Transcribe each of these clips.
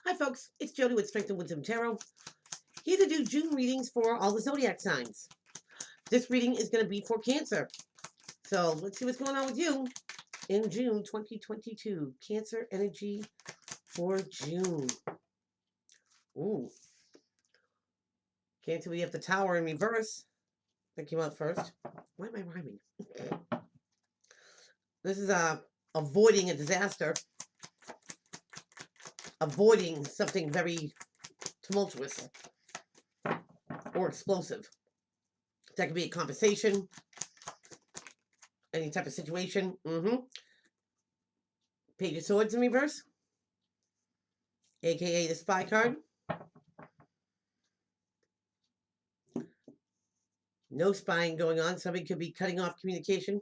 Hi folks, it's Jody with Strength and Wisdom Tarot, here to do June readings for all the zodiac signs. This reading is going to be for Cancer. So let's see what's going on with you in June 2022. Cancer energy for June. Ooh. Cancer, we have the Tower in reverse. That came out first. Why am I rhyming? This is avoiding a disaster. Avoiding something very tumultuous or explosive. That could be a conversation, any type of situation. Page of Swords in reverse, aka the Spy card. No spying going on. Somebody could be cutting off communication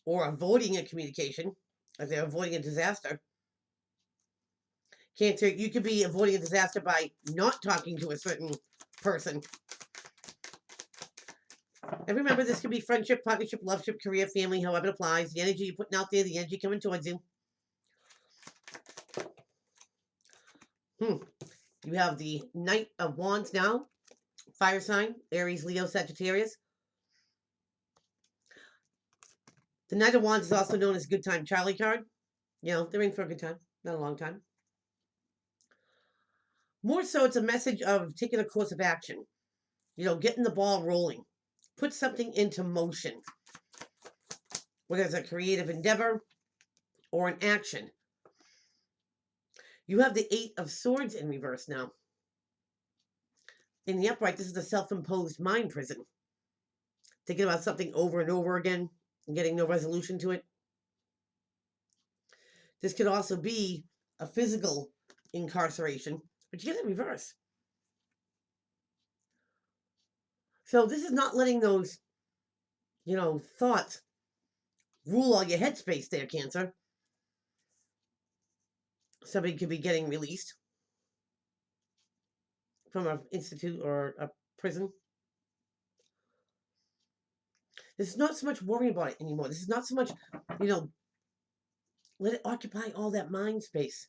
or avoiding a communication if they're avoiding a disaster. Cancer, you could be avoiding a disaster by not talking to a certain person. And remember, this could be friendship, partnership, loveship, career, family, however it applies. The energy you're putting out there, the energy coming towards you. You have the Knight of Wands now. Fire sign, Aries, Leo, Sagittarius. The Knight of Wands is also known as Good Time Charlie card. You know, they're in for a good time, not a long time. More so, it's a message of taking a course of action. You know, getting the ball rolling. Put something into motion. Whether it's a creative endeavor or an action. You have the Eight of Swords in reverse now. In the upright, this is a self-imposed mind prison. Thinking about something over and over again and getting no resolution to it. This could also be a physical incarceration, but you get it in reverse. So this is not letting those, thoughts rule all your headspace there, Cancer. Somebody could be getting released from an institute or a prison. This is not so much worrying about it anymore. This is not so much, let it occupy all that mind space.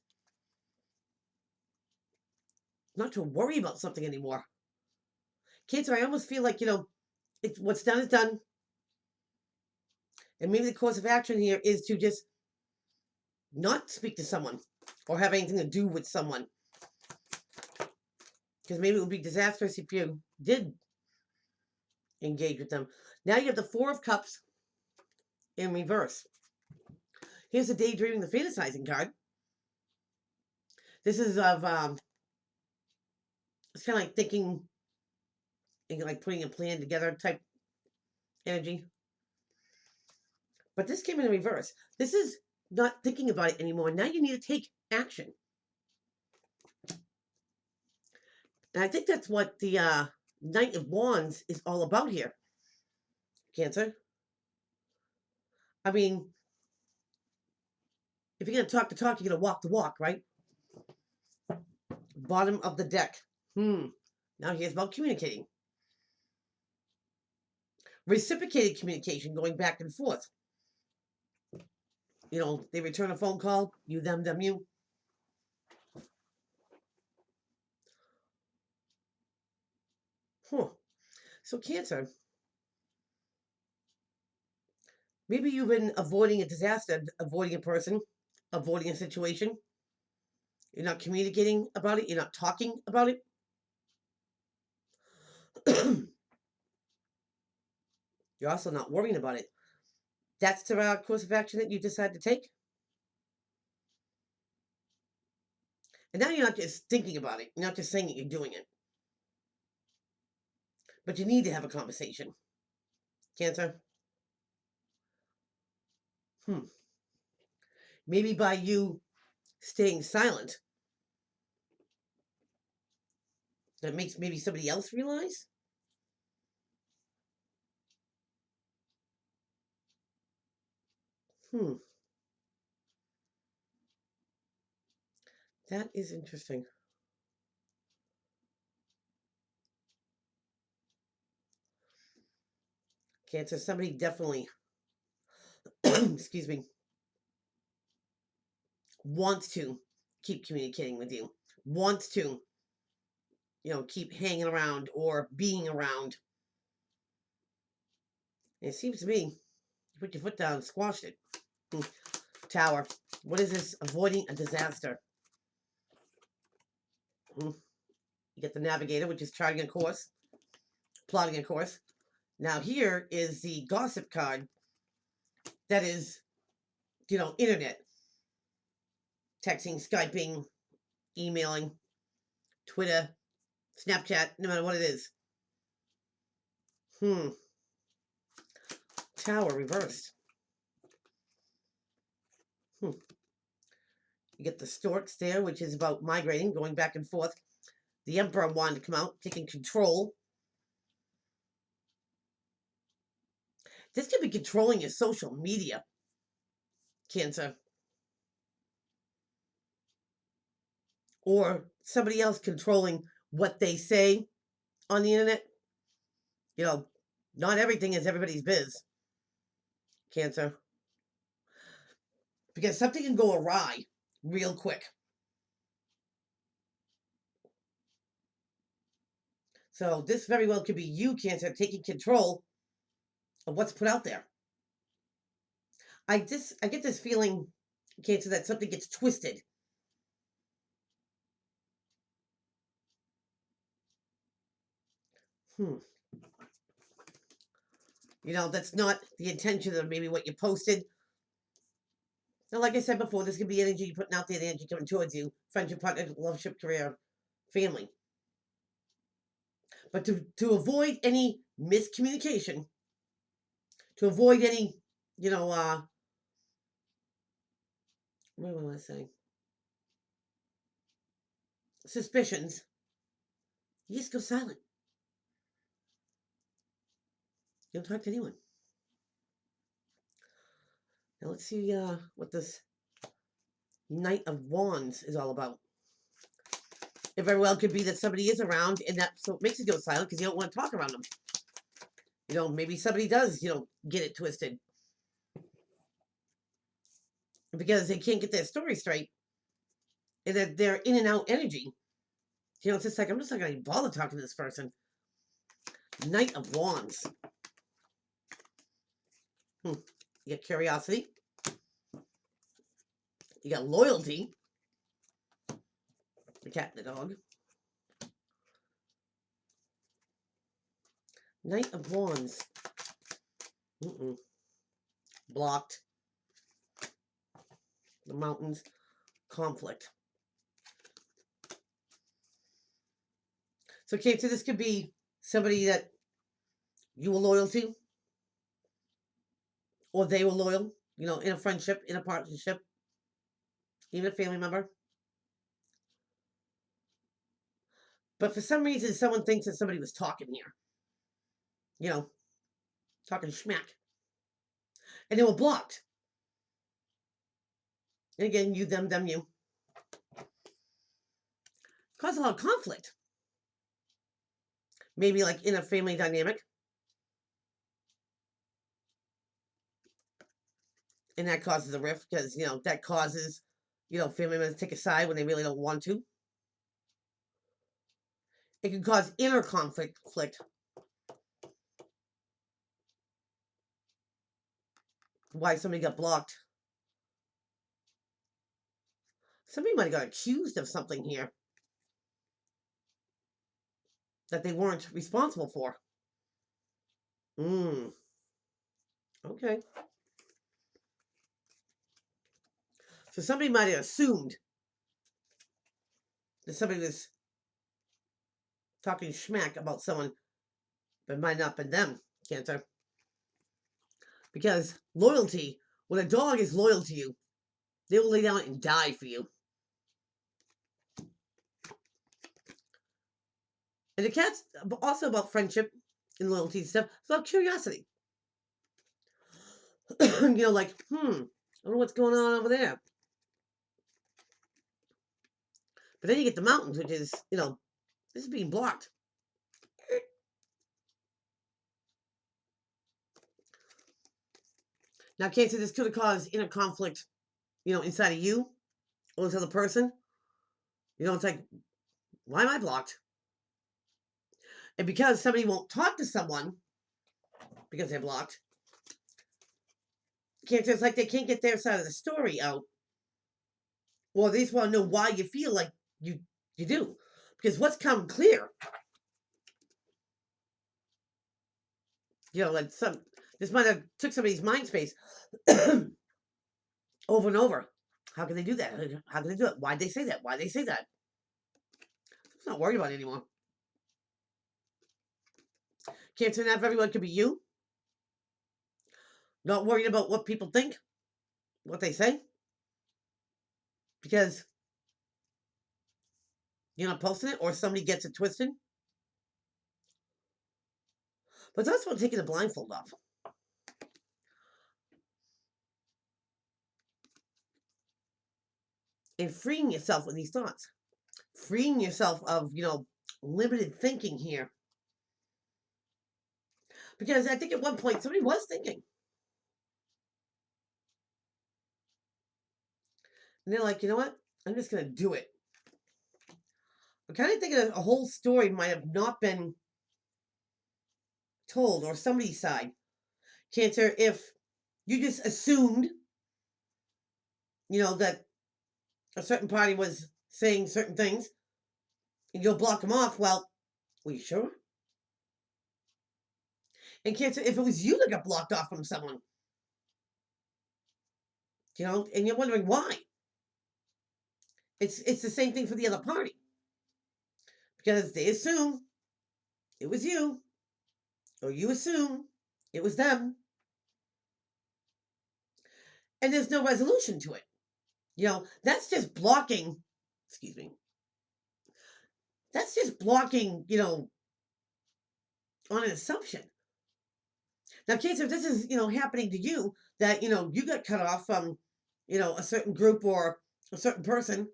Not to worry about something anymore. Cancer, I almost feel like, what's done is done. And maybe the course of action here is to just not speak to someone or have anything to do with someone. Because maybe it would be disastrous if you did engage with them. Now you have the Four of Cups in reverse. Here's the daydreaming, the fantasizing card. This is of, it's kind of like thinking, like putting a plan together type energy. But this came in reverse. This is not thinking about it anymore. Now you need to take action. And I think that's what the Knight of Wands is all about here, Cancer. I mean, if you're going to talk the talk, you're going to walk the walk, right? Bottom of the deck. Now here's about communicating. Reciprocated communication, going back and forth. They return a phone call, you, them, you. So Cancer, maybe you've been avoiding a disaster, avoiding a person, avoiding a situation. You're not communicating about it. You're not talking about it. You're also not worrying about it. That's the course of action that you decide to take. And now you're not just thinking about it. You're not just saying that you're doing it. But you need to have a conversation. Cancer. Maybe by you staying silent, that makes maybe somebody else realize. That is interesting. Cancer, somebody definitely, excuse me, wants to keep communicating with you, wants to, keep hanging around or being around. And it seems to me, you put your foot down, squashed it. Tower. What is this? Avoiding a disaster. You get the navigator, which is charting a course, plotting a course. Now here is the gossip card. That is, internet. Texting, Skyping, emailing, Twitter, Snapchat, no matter what it is. Tower reversed. You get the storks there, which is about migrating, going back and forth. The Emperor wanted to come out, taking control. This could be controlling your social media, Cancer. Or somebody else controlling what they say on the internet. Not everything is everybody's biz, Cancer. Because something can go awry real quick. So this very well could be you, Cancer, taking control of what's put out there. I get this feeling, Cancer, that something gets twisted. That's not the intention of maybe what you posted. Now, like I said before, this could be energy you're putting out there, the energy coming towards you. Friendship, partner, loveship, career, family. But to avoid any miscommunication, to avoid any, what am I saying? Suspicions, you just go silent. You don't talk to anyone. Now let's see what this Knight of Wands is all about. It very well could be that somebody is around, and that so it makes you go silent because you don't want to talk around them. Maybe somebody does, get it twisted. Because they can't get their story straight. And that they're in and out energy. It's just like, I'm just not going to bother talking to this person. Knight of Wands. You got curiosity. You got loyalty. The cat and the dog. Knight of Wands. Blocked. The mountains. Conflict. So, Cancer, this could be somebody that you were loyal to. Or they were loyal, in a friendship, in a partnership. Even a family member. But for some reason, someone thinks that somebody was talking here. Talking schmack. And they were blocked. And again, you, them, you. Cause a lot of conflict. Maybe like in a family dynamic. And that causes a rift because, that causes, family members to take a side when they really don't want to. It can cause inner conflict. Why somebody got blocked. Somebody might have got accused of something here that they weren't responsible for. Okay. So somebody might have assumed that somebody was talking schmack about someone, but it might not have been them, Cancer. Because loyalty, when a dog is loyal to you, they will lay down and die for you. And the cat's also about friendship and loyalty and stuff. It's about curiosity. Like, I don't know what's going on over there. But then you get the mountains, which is, this is being blocked. Now, Cancer, this could have caused inner conflict, inside of you or this other person. You know, it's like, why am I blocked? And because somebody won't talk to someone because they're blocked, Cancer, it's like they can't get their side of the story out. Well, they just want to know why you feel like you do. Because what's come clear, you know, like this might have took somebody's mind space over and over. How can they do that? How can they do it? Why'd they say that? Why'd they say that? I'm not worried about it anymore. Cancer, not everyone could be you. Not worried about what people think, what they say. Because you're not posting it or somebody gets it twisted. But that's about taking the blindfold off. And freeing yourself with these thoughts. Freeing yourself of, you know, limited thinking here. Because I think at one point somebody was thinking. And they're like, you know what? I'm just going to do it. I'm kind of thinking a whole story might have not been told, or somebody's side. Cancer, if you just assumed, you know, that a certain party was saying certain things and you'll block them off, well, were you sure? And Cancer, if it was you that got blocked off from someone, you know, and you're wondering why, it's the same thing for the other party. Because they assume it was you, or you assume it was them, and there's no resolution to it. You know, that's just blocking, excuse me, that's just blocking, you know, on an assumption. Now, Cancer, if this is, you know, happening to you, that, you know, you got cut off from, you know, a certain group or a certain person,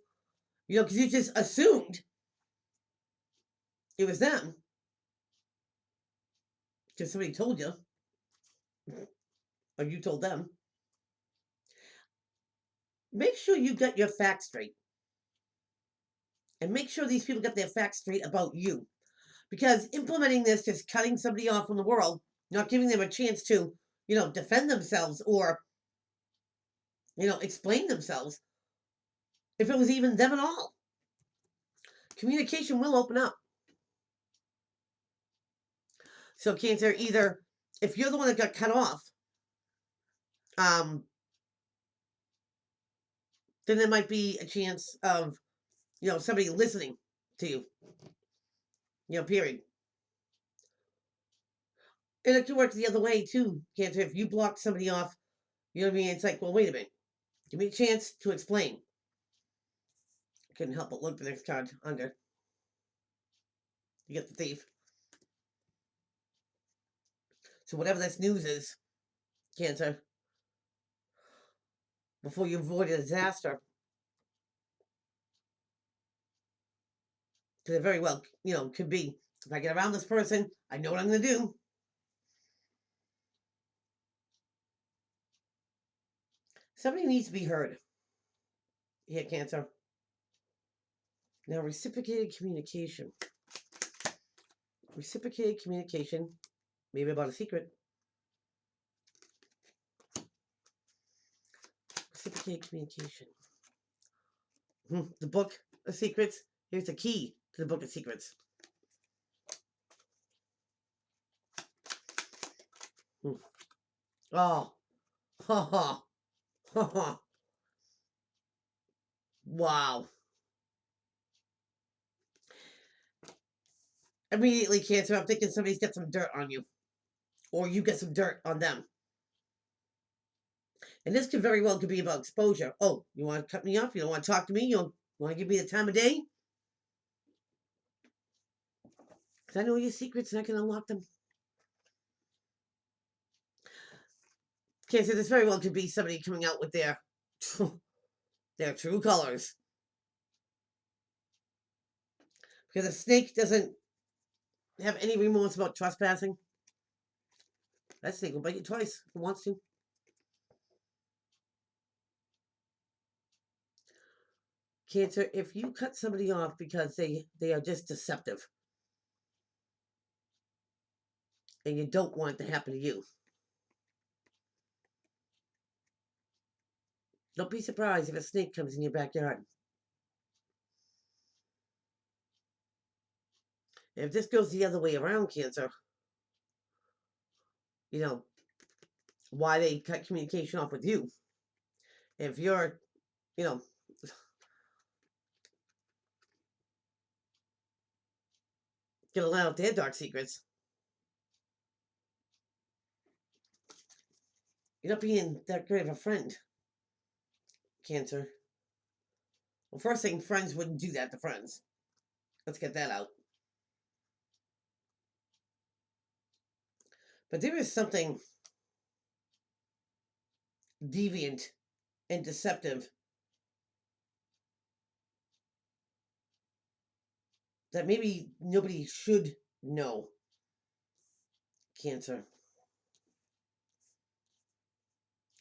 you know, because you just assumed it was them because somebody told you, or you told them. Make sure you got your facts straight. And make sure these people get their facts straight about you. Because implementing this, just cutting somebody off from the world, not giving them a chance to, you know, defend themselves or, you know, explain themselves, if it was even them at all, communication will open up. So, Cancer, either if you're the one that got cut off, then there might be a chance of, you know, somebody listening to you, you know, period. And it could work the other way too, Cancer. If you block somebody off, you know what I mean? It's like, well, wait a minute. Give me a chance to explain. Couldn't help but look the next card under. You get the thief. So whatever this news is, Cancer, before you avoid a disaster, because it very well, you know, could be, if I get around this person, I know what I'm going to do. Somebody needs to be heard. Here, Cancer. Now, reciprocated communication. Reciprocated communication, maybe about a secret. Reciprocated communication. The book of secrets. Here's the key to the book of secrets. Oh, ha ha, ha ha. Wow. Immediately, Cancer, I'm thinking somebody's got some dirt on you, or you get some dirt on them. And this could very well could be about exposure. Oh, you want to cut me off? You don't want to talk to me? You don't want to give me the time of day? Because I know your secrets and I can unlock them. Cancer, this very well could be somebody coming out with their true colors. Because a snake doesn't have any remorse about trespassing. That snake will bite you twice if it wants to. Cancer, if you cut somebody off because they are just deceptive and you don't want it to happen to you, don't be surprised if a snake comes in your backyard. If this goes the other way around, Cancer, you know, why they cut communication off with you. If you're, you know, gonna let out their dark secrets, you're not being that great of a friend, Cancer. Well, first thing, friends wouldn't do that to friends. Let's get that out. But there is something deviant and deceptive that maybe nobody should know, Cancer.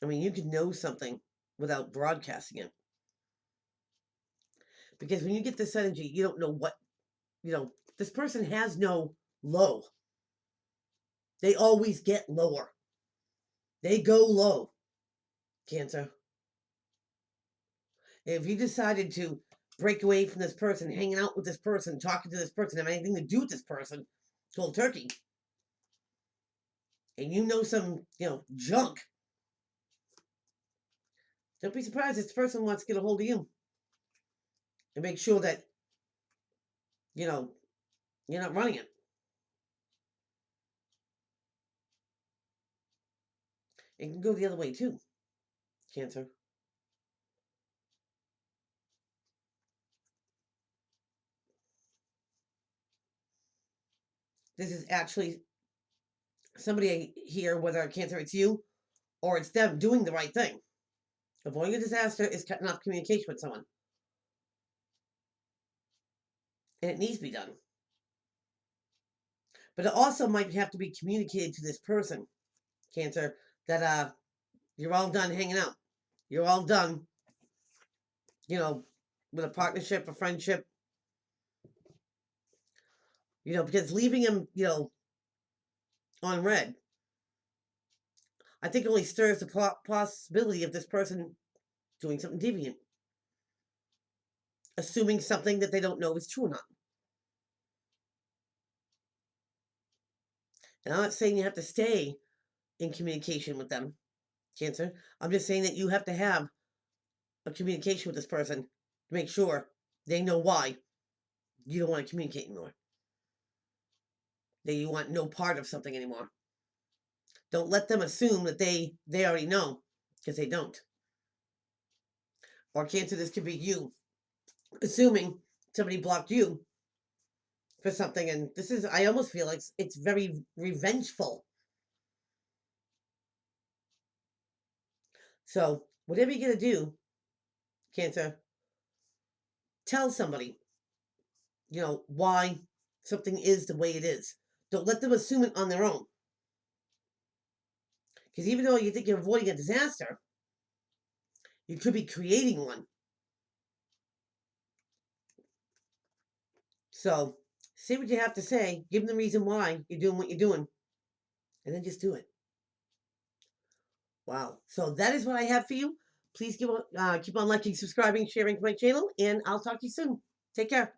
I mean, you can know something without broadcasting it. Because when you get this energy, you don't know what, this person has no low. They always get lower. They go low, Cancer. If you decided to break away from this person, hanging out with this person, talking to this person, have anything to do with this person, cold turkey, and you know some, junk, don't be surprised if this person wants to get a hold of you and make sure that, you're not running it. It can go the other way too, Cancer. This is actually somebody here, whether Cancer it's you or it's them doing the right thing. Avoiding a disaster is cutting off communication with someone. And it needs to be done. But it also might have to be communicated to this person, Cancer, that you're all done hanging out. You're all done, with a partnership, a friendship. Because leaving him, on red, I think only stirs the possibility of this person doing something deviant, assuming something that they don't know is true or not. And I'm not saying you have to stay in communication with them, Cancer. I'm just saying that you have to have a communication with this person to make sure they know why you don't want to communicate anymore. That you want no part of something anymore. Don't let them assume that they already know, because they don't. Or Cancer, this could be you assuming somebody blocked you for something, and this is, I almost feel like it's very revengeful. So whatever you're gonna do, Cancer, tell somebody, why something is the way it is. Don't let them assume it on their own. Because even though you think you're avoiding a disaster, you could be creating one. So say what you have to say, give them the reason why you're doing what you're doing, and then just do it. Wow. So that is what I have for you. Please keep on liking, subscribing, sharing to my channel, and I'll talk to you soon. Take care.